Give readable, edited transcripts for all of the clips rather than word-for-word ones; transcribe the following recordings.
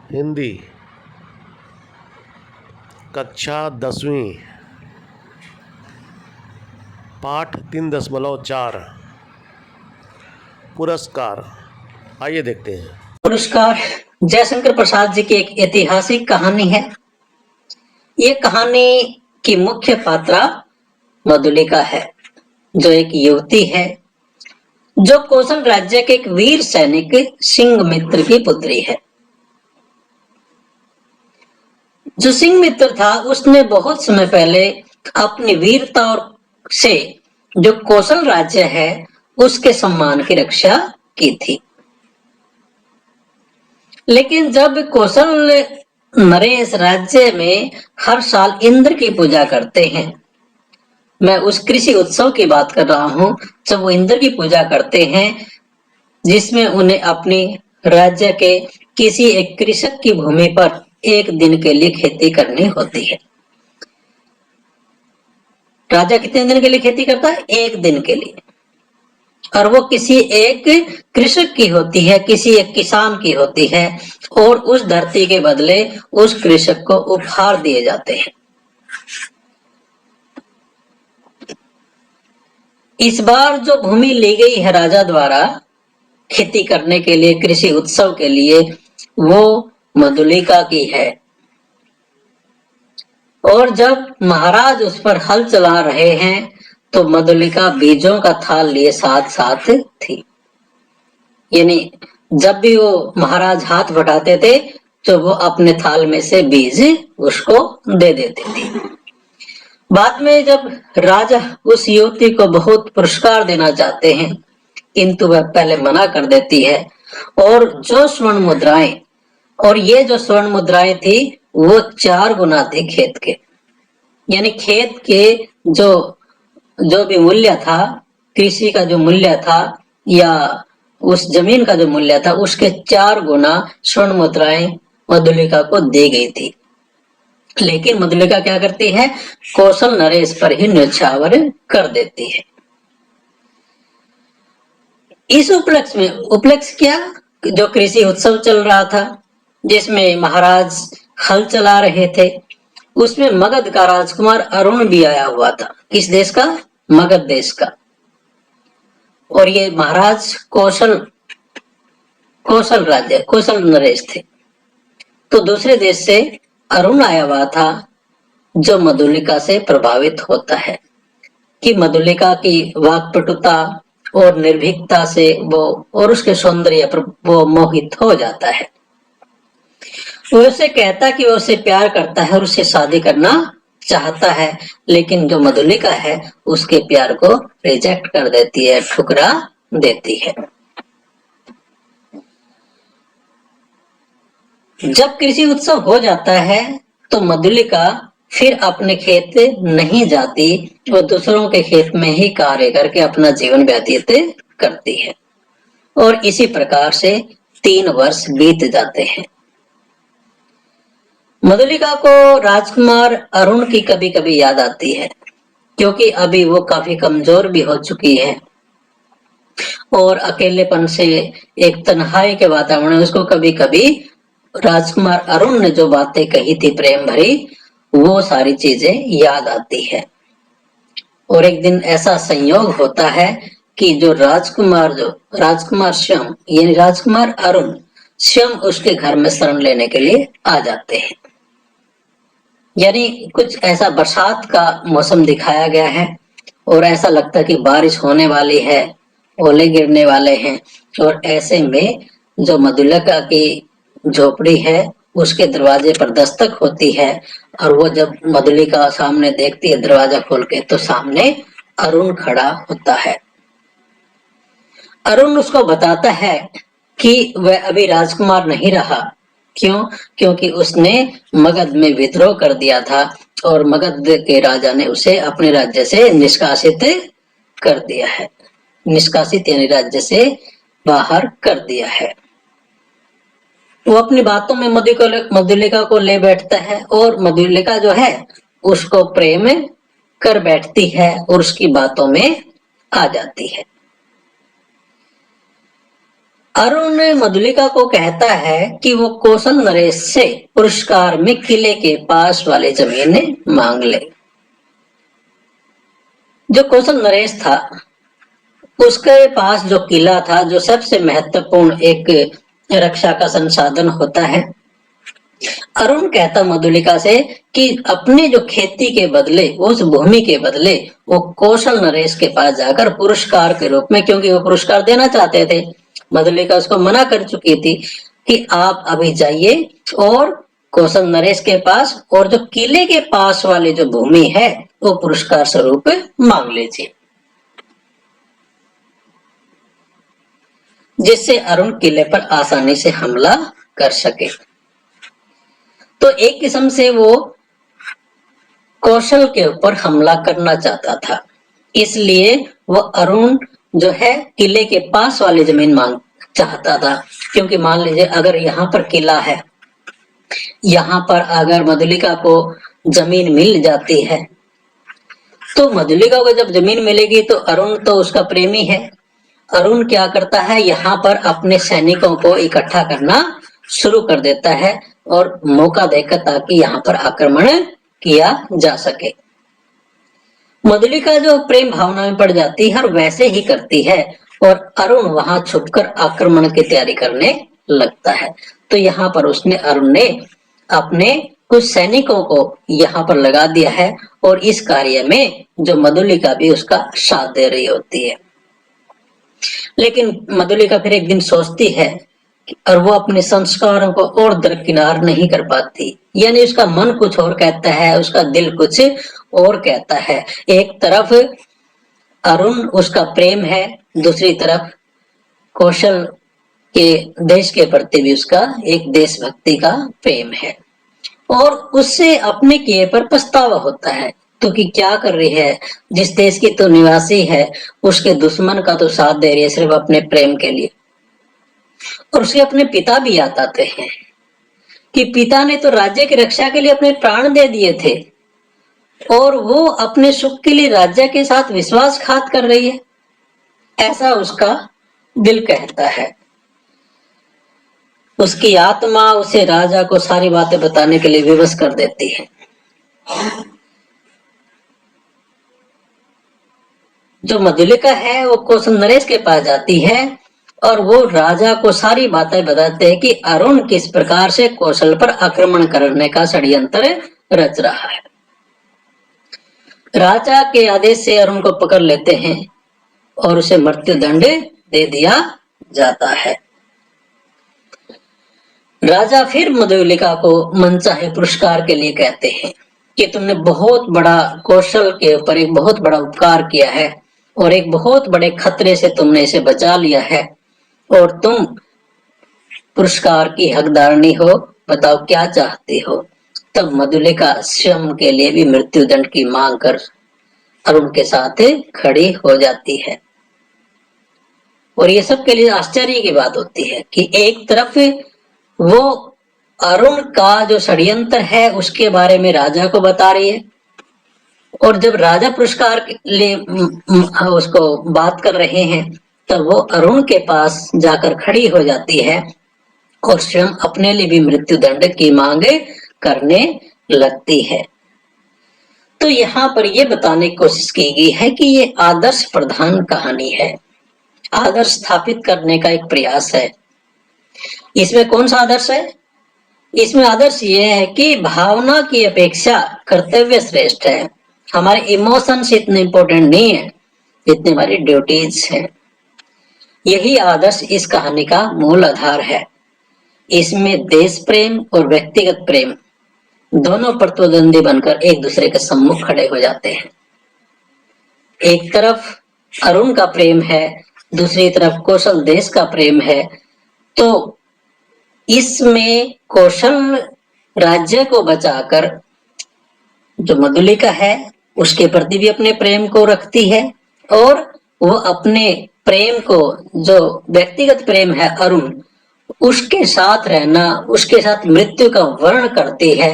हिंदी कक्षा 10वीं पाठ 3.4 पुरस्कार। आइए देखते हैं। पुरस्कार जयशंकर प्रसाद जी की एक ऐतिहासिक कहानी है। ये कहानी की मुख्य पात्रा मधुलिका है, जो एक युवती है जो कौशल राज्य के एक वीर सैनिक सिंघमित्र की पुत्री है। जो सिंघमित्र था उसने बहुत समय पहले अपनी वीरता से जो कौशल राज्य है उसके सम्मान की रक्षा की थी। लेकिन जब कौशल नरेश राज्य में हर साल इंद्र की पूजा करते हैं, मैं उस कृषि उत्सव की बात कर रहा हूं, जब वो इंद्र की पूजा करते हैं जिसमें उन्हें अपनी राज्य के किसी एक कृषक की भूमि पर एक दिन के लिए खेती करनी होती है। राजा कितने दिन के लिए खेती करता है? एक दिन के लिए। और वो किसी एक कृषक की होती है, किसी एक किसान की होती है, और उस धरती के बदले उस कृषक को उपहार दिए जाते हैं। इस बार जो भूमि ली गई है राजा द्वारा खेती करने के लिए, कृषि उत्सव के लिए, वो मधुलिका की है। और जब महाराज उस पर हल चला रहे हैं तो मधुलिका बीजों का थाल लिए साथ साथ थी। यानी जब भी वो महाराज हाथ बढ़ाते थे तो वो अपने थाल में से बीज उसको दे देती थी। बाद में जब राजा उस युवती को बहुत पुरस्कार देना चाहते हैं, किंतु वह पहले मना कर देती है। और जो स्वर्ण मुद्राएं, और ये जो स्वर्ण मुद्राएं थी वो 4 गुना थी खेत के। यानी खेत के जो भी मूल्य था, कृषि का जो मूल्य था या उस जमीन का जो मूल्य था, उसके 4 गुना स्वर्ण मुद्राएं मधुलिका को दी गई थी। लेकिन मधुलिका क्या करती है? कौशल नरेश पर ही न्यौछावर कर देती है। इस उपलक्ष्य में, उपलक्ष्य क्या, जो कृषि उत्सव चल रहा था जिसमें महाराज हल चला रहे थे, उसमें मगध का राजकुमार अरुण भी आया हुआ था। किस देश का? मगध देश का। और ये महाराज कौशल राज्य, कौशल नरेश थे। तो दूसरे देश से अरुण आया हुआ था जो मधुलिका से प्रभावित होता है कि मधुलिका की वाक्पटुता और निर्भीकता से वो और उसके सौंदर्य पर वो मोहित हो जाता है। वो उसे कहता कि वो उसे प्यार करता है और उससे शादी करना चाहता है, लेकिन जो मधुलिका है उसके प्यार को रिजेक्ट कर देती है, ठुकरा देती है। जब कृषि उत्सव हो जाता है तो मधुलिका फिर अपने खेत नहीं जाती, वो दूसरों के खेत में ही कार्य करके अपना जीवन व्यतीत करती है। और इसी प्रकार से 3 वर्ष बीत जाते हैं। मधुलिका को राजकुमार अरुण की कभी कभी याद आती है, क्योंकि अभी वो काफी कमजोर भी हो चुकी है और अकेलेपन से, एक तन्हाई के वातावरण में उसको कभी कभी राजकुमार अरुण ने जो बातें कही थी प्रेम भरी, वो सारी चीजें याद आती है। और एक दिन ऐसा संयोग होता है कि जो राजकुमार स्वयं, यानी राजकुमार अरुण स्वयं उसके घर में शरण लेने के लिए आ जाते हैं। यानी कुछ ऐसा बरसात का मौसम दिखाया गया है और ऐसा लगता है कि बारिश होने वाली है, ओले गिरने वाले हैं। और ऐसे में जो मधुलिका की झोपड़ी है उसके दरवाजे पर दस्तक होती है, और वो जब मधुलिका सामने देखती है दरवाजा खोल के, तो सामने अरुण खड़ा होता है। अरुण उसको बताता है कि वह अभी राजकुमार नहीं रहा। क्यों? क्योंकि उसने मगध में विद्रोह कर दिया था और मगध के राजा ने उसे अपने राज्य से निष्कासित कर दिया है। निष्कासित यानी राज्य से बाहर कर दिया है। वो अपनी बातों में मधुलिका को ले बैठता है और मधुलिका जो है उसको प्रेम कर बैठती है और उसकी बातों में आ जाती है। अरुण मधुलिका को कहता है कि वो कौशल नरेश से पुरस्कार में किले के पास वाली जमीन मांग ले। जो कौशल नरेश था उसके पास जो किला था, जो सबसे महत्वपूर्ण एक रक्षा का संसाधन होता है, अरुण कहता मधुलिका से कि अपने जो खेती के बदले, उस भूमि के बदले वो कौशल नरेश के पास जाकर पुरस्कार के रूप में, क्योंकि वो पुरस्कार देना चाहते थे, मधुलिका उसको मना कर चुकी थी कि आप अभी जाइए और कौशल नरेश के पास और जो किले के पास वाली जो भूमि है वो पुरस्कार स्वरूप मांग लीजिए, जिससे अरुण किले पर आसानी से हमला कर सके। तो एक किस्म से वो कौशल के ऊपर हमला करना चाहता था, इसलिए वो अरुण जो है किले के पास वाली जमीन मांग चाहता था। क्योंकि मान लीजिए अगर यहाँ पर किला है, यहाँ पर अगर मधुलिका को जमीन मिल जाती है, तो मधुलिका को जब जमीन मिलेगी तो अरुण तो उसका प्रेमी है। अरुण क्या करता है, यहाँ पर अपने सैनिकों को इकट्ठा करना शुरू कर देता है और मौका देकर, ताकि यहाँ पर आक्रमण किया जा सके। मधुलिका जो प्रेम भावना में पड़ जाती है और वैसे ही करती है, और अरुण वहां छुपकर आक्रमण की तैयारी करने लगता है। तो यहाँ पर अरुण ने अपने कुछ सैनिकों को यहाँ पर लगा दिया है, और इस कार्य में जो मधुलिका भी उसका साथ दे रही होती है। लेकिन मधुलिका फिर एक दिन सोचती है और वो अपने संस्कारों को और दरकिनार नहीं कर पाती, यानी उसका मन कुछ और कहता है, उसका दिल कुछ और कहता है। एक तरफ अरुण उसका प्रेम है, दूसरी तरफ कौशल के देश के प्रति भी उसका एक देशभक्ति का प्रेम है, और उससे अपने किए पर पछतावा होता है। तो कि क्या कर रही है, जिस देश की तो निवासी है, उसके दुश्मन का तो साथ दे रही है सिर्फ अपने प्रेम के लिए। और उसके अपने पिता भी याद आते हैं कि पिता ने तो राज्य की रक्षा के लिए अपने प्राण दे दिए थे, और वो अपने सुख के लिए राज्य के साथ विश्वासघात कर रही है, ऐसा उसका दिल कहता है। उसकी आत्मा उसे राजा को सारी बातें बताने के लिए विवश कर देती है। जो मधुलिका है वो कौशल नरेश के पास जाती है और वो राजा को सारी बातें बताते हैं कि अरुण किस प्रकार से कौशल पर आक्रमण करने का षड्यंत्र रच रहा है। राजा के आदेश से अरुण को पकड़ लेते हैं और उसे मृत्यु दंड दे दिया जाता है। राजा फिर मधुलिका को मनचाहे पुरस्कार के लिए कहते हैं कि तुमने बहुत बड़ा कौशल के ऊपर एक बहुत बड़ा उपकार किया है और एक बहुत बड़े खतरे से तुमने इसे बचा लिया है, और तुम पुरस्कार की हकदारनी हो, बताओ क्या चाहती हो। तब मधुलिका स्वयं के लिए भी मृत्यु दंड की मांग कर अरुण के साथ खड़ी हो जाती है। और ये सबके लिए आश्चर्य की बात होती है कि एक तरफ वो अरुण का जो षड्यंत्र है उसके बारे में राजा को बता रही है, और जब राजा पुरस्कार के लिए उसको बात कर रहे हैं तब वो अरुण के पास जाकर खड़ी हो जाती है और स्वयं अपने लिए भी मृत्यु दंड की मांग करने लगती है। तो यहाँ पर यह बताने की कोशिश की गई है कि ये आदर्श प्रधान कहानी है, आदर्श स्थापित करने का एक प्रयास है। इसमें कौन सा आदर्श है? इसमें आदर्श ये है कि भावना की अपेक्षा कर्तव्य श्रेष्ठ है। हमारे इमोशंस इतने इंपॉर्टेंट नहीं है जितनी हमारी ड्यूटीज हैं। यही आदर्श इस कहानी का मूल आधार है। इसमें देश प्रेम और व्यक्तिगत प्रेम दोनों प्रतिद्वंदी बनकर एक दूसरे के सम्मुख खड़े हो जाते हैं। एक तरफ अरुण का प्रेम है, दूसरी तरफ कौशल देश का प्रेम है। तो इसमें कौशल राज्य को बचाकर जो मधुलिका है उसके प्रति भी अपने प्रेम को रखती है, और वो अपने प्रेम को, जो व्यक्तिगत प्रेम है अरुण, उसके साथ रहना, उसके साथ मृत्यु का वर्ण करती है।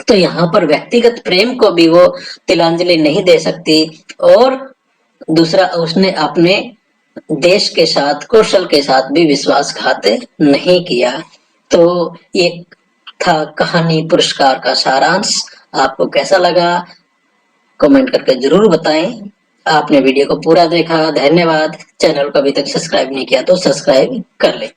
तो यहाँ पर व्यक्तिगत प्रेम को भी वो तिलांजलि नहीं दे सकती, और दूसरा उसने अपने देश के साथ, कौशल के साथ भी विश्वासघात नहीं किया। तो ये था कहानी पुरस्कार का सारांश। आपको कैसा लगा कमेंट करके जरूर बताएं। आपने वीडियो को पूरा देखा, धन्यवाद। चैनल को अभी तक सब्सक्राइब नहीं किया तो सब्सक्राइब कर लें।